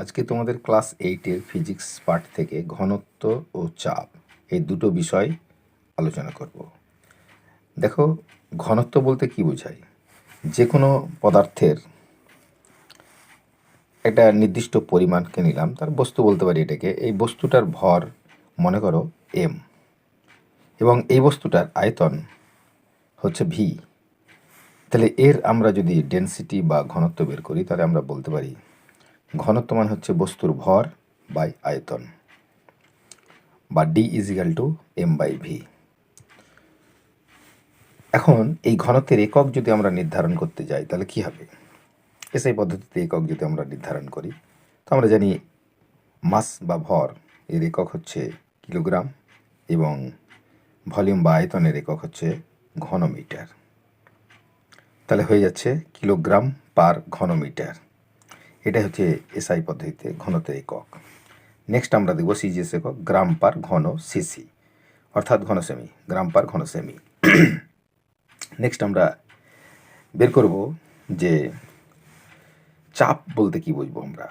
আজকে তোমাদের class 8-এর physics part থেকে ঘনত্ব ও চাপ এই দুটো বিষয় আলোচনা করব। দেখো, ঘনত্ব বলতে কি বোঝায়? যে কোনো পদার্থের একটা নির্দিষ্ট পরিমাণকে নিলাম, তার বস্তু বলতে পারি এটাকে। এই বস্তুটার ভর মনে করো m, এবং এই বস্তুটার আয়তন হচ্ছে v। তাহলে এর আমরা যদি ডেনসিটি বা ঘনত্ব বের করি, তাহলে আমরা বলতে পারি ঘনত্ব মানে হচ্ছে বস্তুর ভর বাই আয়তন, বা D = m/v। এখন এই ঘনত্বের একক যদি আমরা নির্ধারণ করতে যাই, তাহলে কি হবে? এসআই পদ্ধতিতে একক যদি আমরা নির্ধারণ করি, তো আমরা জানি মাস বা ভর এর একক হচ্ছে কিলোগ্রাম, এবং ভলিউম বা আয়তনের একক হচ্ছে ঘনমিটার। তাহলে হয়ে যাচ্ছে কিলোগ্রাম পার ঘনমিটার। এটা হচ্ছে এসআই পদ্ধতিতে ঘনত্বের একক। নেক্সট আমরা দেখব সিজিএস একক, গ্রাম পার ঘন সিসি, অর্থাৎ ঘন সেমি, গ্রাম পার ঘন সেমি। নেক্সট আমরা বের করব যে চাপ বলতে কি বুঝবো আমরা।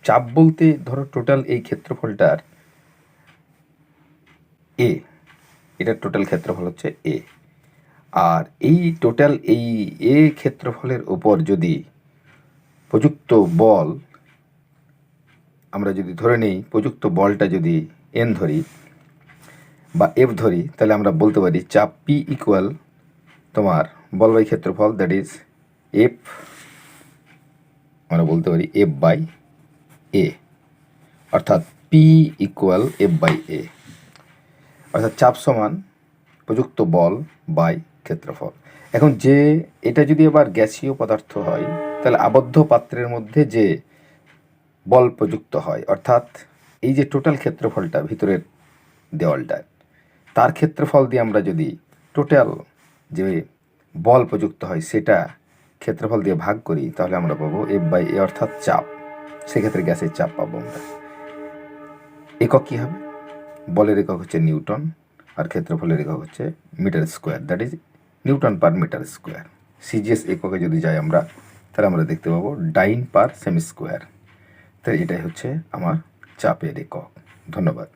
চাপ বলতে ধরো টোটাল এই ক্ষেত্রফলটার এ, এটার টোটাল ক্ষেত্রফল হচ্ছে এ, আর এই টোটাল এই এ ক্ষেত্রফলের ওপর যদি প্রযুক্ত বল আমরা যদি ধরে নিই, প্রযুক্ত বলটা যদি এন ধরি বা এফ ধরি, তাহলে আমরা বলতে পারি চাপ পি ইকুয়াল তোমার বল বাই ক্ষেত্রফল, দ্যাট ইজ এফ, আমরা বলতে পারি এফ বাই এ, অর্থাৎ পি ইকুয়াল এফ বাই এ, অর্থাৎ চাপ সমান প্রযুক্ত বল বাই ক্ষেত্রফল। এখন যে এটা যদি আবার গ্যাসীয় পদার্থ হয়, তাহলে আবদ্ধ পাত্রের মধ্যে যে বল প্রযুক্ত হয়, অর্থাৎ এই যে টোটাল ক্ষেত্রফলটা ভিতরের দেওয়ালটায়, তার ক্ষেত্রফল দিয়ে আমরা যদি টোটাল যে বল প্রযুক্ত হয় সেটা ক্ষেত্রফল দিয়ে ভাগ করি, তাহলে আমরা পাবো এফ বাই এ, অর্থাৎ চাপ। সেক্ষেত্রে গ্যাসের চাপ পাবো আমরা। একক কী হবে? বলের একক হচ্ছে নিউটন, আর ক্ষেত্রফলের একক হচ্ছে metre square, that is newton per metre square. CGS এককে যদি যাই আমরা, তাহলে আমরা দেখতে পাবো ডাইন পার সেমি স্কোয়ার। তাই এটাই হচ্ছে আমার চাপের একক। ধন্যবাদ।